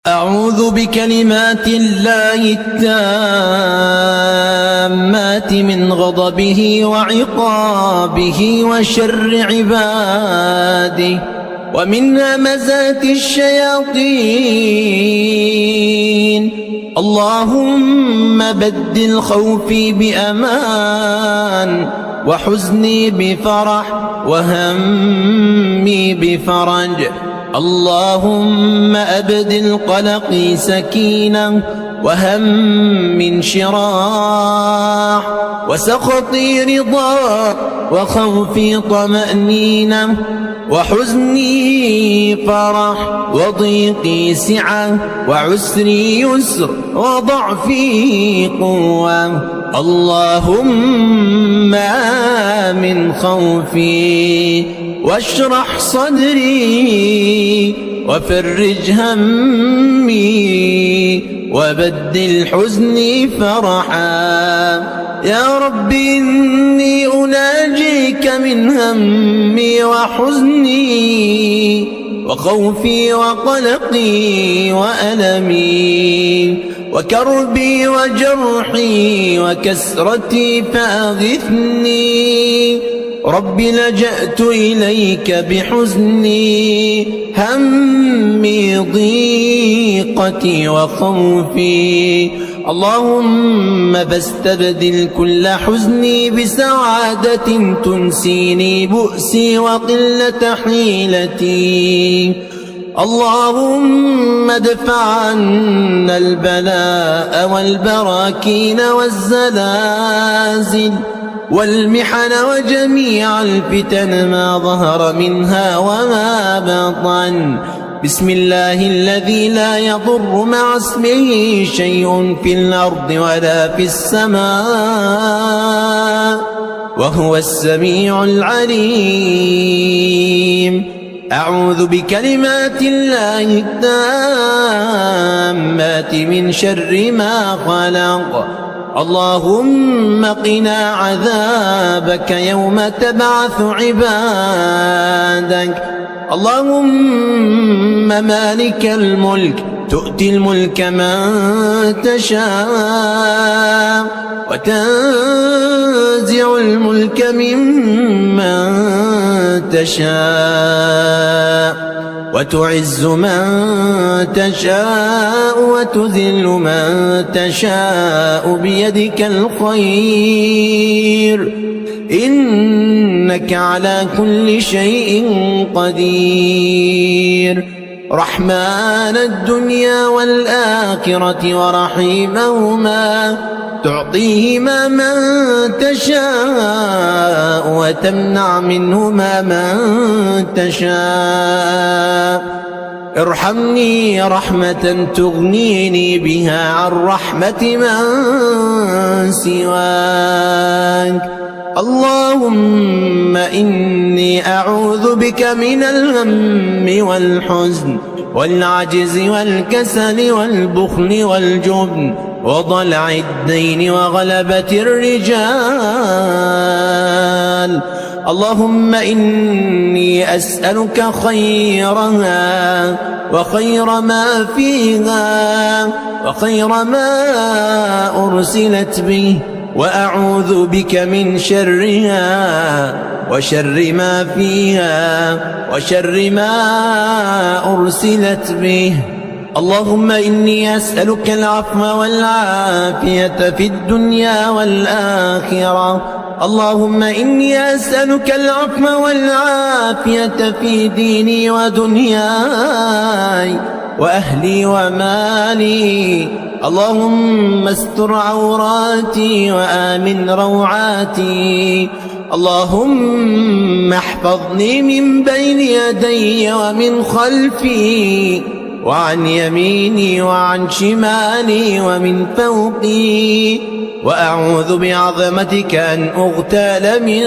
أعوذ بكلمات الله التامات من غضبه وعقابه وشر عباده ومن همزات الشياطين. اللهم بدل خوفي بأمان وحزني بفرح وهمي بفرج. اللهم أبدل قلقي سكينة وهم انشراح وسخطي رضا وخوفي طمأنينة وحزني فرح وضيقي سعة وعسري يسر وضعفي قوة. اللهم آمن خوفي واشرح صدري وفرج همي وبدل حزني فرحا. يا رب إني أناجيك من همي وحزني وخوفي وقلقي وألمي وكربي وجرحي وكسرتي فأغثني. رب لجأت إليك بحزني همي ضيقتي وخوفي. اللهم فاستبدل كل حزني بسعادة تنسيني بؤسي وقلة حيلتي. اللهم ادفع عنا البلاء والبراكين والزلازل والمحن وجميع الفتن ما ظهر منها وما بطن. بسم الله الذي لا يضر مع اسمه شيء في الأرض ولا في السماء وهو السميع العليم. أعوذ بكلمات الله التامات من شر ما خلق. اللهم قنا عذابك يوم تبعث عبادك. اللهم مالك الملك تؤتي الملك من تشاء وتنزع الملك ممن تشاء وتعز من تشاء وتذل من تشاء بيدك الخير إنك على كل شيء قدير. رحمن الدنيا والآخرة ورحيمهما تعطيهما من تشاء وتمنع منهما من تشاء. ارحمني رحمة تغنيني بها عن رحمة من سواك. اللهم إني أعوذ بك من الهم والحزن والعجز والكسل والبخل والجبن وضلع الدين وغلبة الرجال. اللهم إني أسألك خيرها وخير ما فيها وخير ما أرسلت به وأعوذ بك من شرها وشر ما فيها وشر ما أرسلت به. اللهم إني أسألك العفو والعافية في الدنيا والآخرة. اللهم إني أسألك العفو والعافية في ديني ودنياي وأهلي ومالي. اللهم استر عوراتي وآمن روعاتي. اللهم احفظني من بين يدي ومن خلفي وعن يميني وعن شمالي ومن فوقي. وأعوذ بعظمتك أن أغتال من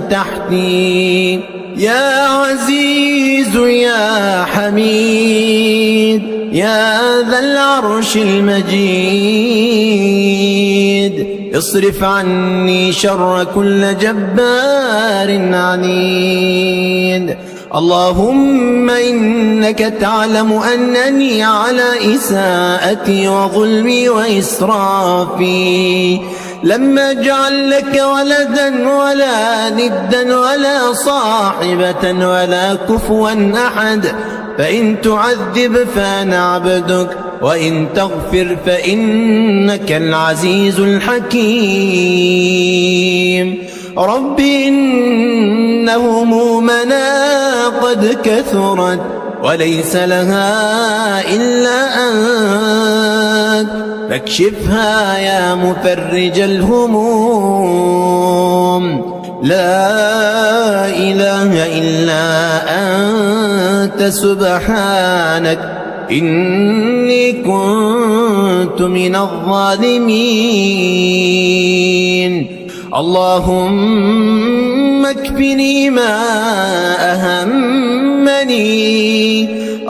تحتي. يا عزيز يا حميد يا ذا العرش المجيد اصرف عني شر كل جبار عنيد. اللهم إنك تعلم أنني على إساءتي وظلمي وإسرافي لم أجعل لك ولدا ولا ندا ولا صاحبة ولا كفوا أحد، فإن تعذب فأنا عبدك وإن تغفر فإنك العزيز الحكيم. رب إن همومنا قد كثرت وليس لها إلا أنت، فاكشفها يا مفرج الهموم. لا إله إلا أنت سبحانك إني كنت من الظالمين. اللهم اكفني ما أهمني،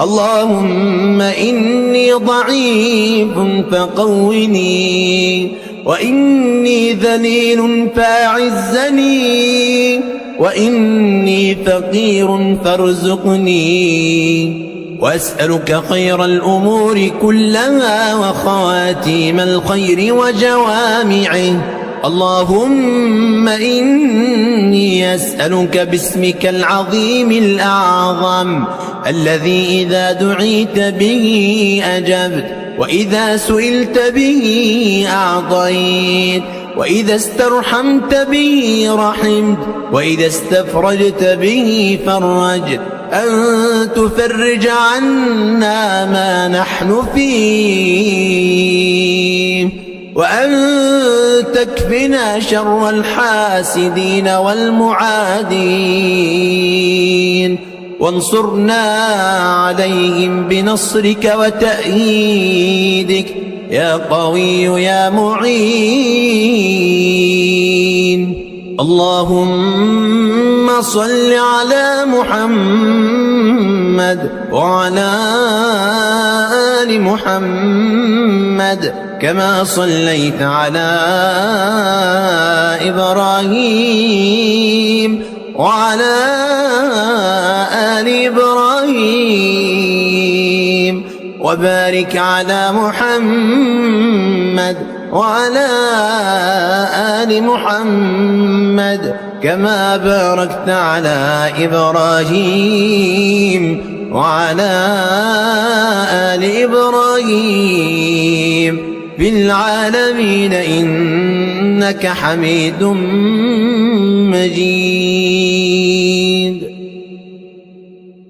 اللهم إني ضعيف فقوني، وإني ذليل فأعزني، وإني فقير فارزقني. وأسألك خير الأمور كلها وخواتيم الخير وجوامعه. اللهم إني أسألك باسمك العظيم الأعظم الذي إذا دعيت به أجبت، وإذا سئلت به أعطيت، وإذا استرحمت به رحمت، وإذا استفرجت به فرجت، أن تفرج عنا ما نحن فيه، وأن تكفنا شر الحاسدين والمعادين، وانصرنا عليهم بنصرك وتأييدك يا قوي يا معين. اللهم صل على محمد وعلى آل محمد كما صليت على إبراهيم وعلى آل إبراهيم، وبارك على محمد وعلى آل محمد كما باركت على إبراهيم وعلى آل إبراهيم في العالمين إنك حميد مجيد.